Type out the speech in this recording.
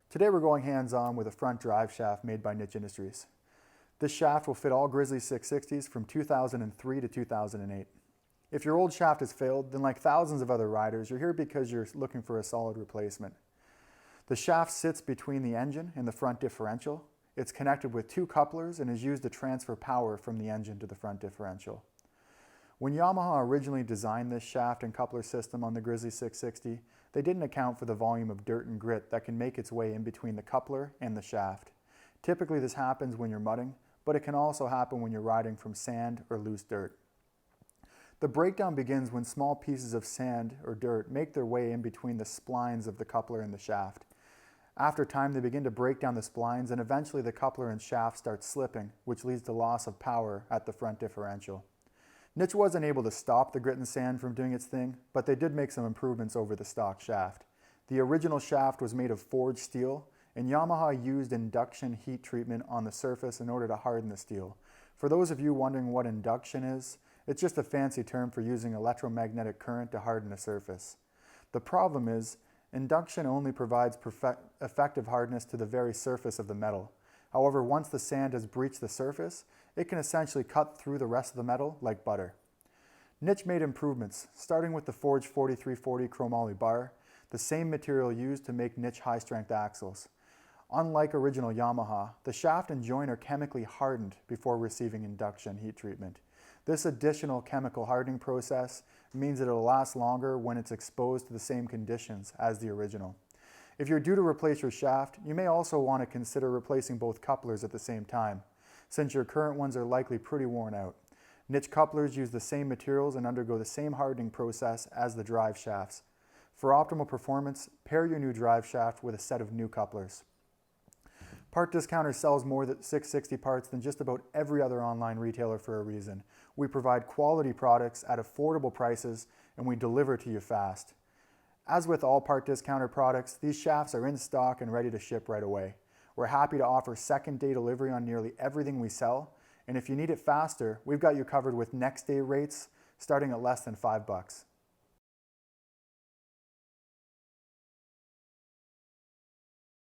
Today we're going hands-on with a front drive shaft made by Niche Industries. This shaft will fit all Grizzly 660s from 2003 to 2008. If your old shaft has failed, then like thousands of other riders, you're here because you're looking for a solid replacement. The shaft sits between the engine and the front differential. It's connected with two couplers and is used to transfer power from the engine to the front differential. When Yamaha originally designed this shaft and coupler system on the Grizzly 660, they didn't account for the volume of dirt and grit that can make its way in between the coupler and the shaft. Typically this happens when you're mudding, but it can also happen when you're riding from sand or loose dirt. The breakdown begins when small pieces of sand or dirt make their way in between the splines of the coupler and the shaft. After time, they begin to break down the splines, and eventually the coupler and shaft start slipping, which leads to loss of power at the front differential. Niche wasn't able to stop the grit and sand from doing its thing, but they did make some improvements over the stock shaft. The original shaft was made of forged steel, and Yamaha used induction heat treatment on the surface in order to harden the steel. For those of you wondering what induction is, it's just a fancy term for using electromagnetic current to harden a surface. The problem is, induction only provides effective hardness to the very surface of the metal. However, once the sand has breached the surface, it can essentially cut through the rest of the metal like butter. Niche made improvements, starting with the forged 4340 chromoly bar, the same material used to make Niche high-strength axles. Unlike original Yamaha, the shaft and joint are chemically hardened before receiving induction heat treatment. This additional chemical hardening process means that it will last longer when it's exposed to the same conditions as the original. If you're due to replace your shaft, you may also want to consider replacing both couplers at the same time, since your current ones are likely pretty worn out. Niche couplers use the same materials and undergo the same hardening process as the drive shafts. For optimal performance, pair your new drive shaft with a set of new couplers. Part Discounter sells more than 660 parts than just about every other online retailer for a reason. We provide quality products at affordable prices, and we deliver to you fast. As with all Part Discounter products, these shafts are in stock and ready to ship right away. We're happy to offer second-day delivery on nearly everything we sell, and if you need it faster, we've got you covered with next-day rates starting at less than $5.